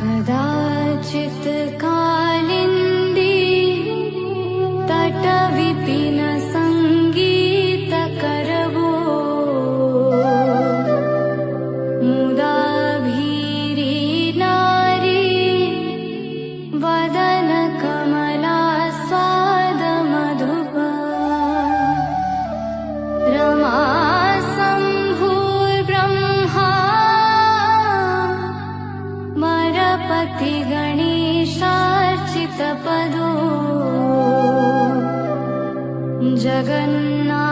कदाचित् कालिन्दी तटविपिन संगीतकरवो मुदा भीरी नारी वदन कमला स्वाद मधुपा रमा पति गणेशार्चितपदो जगन्नाथ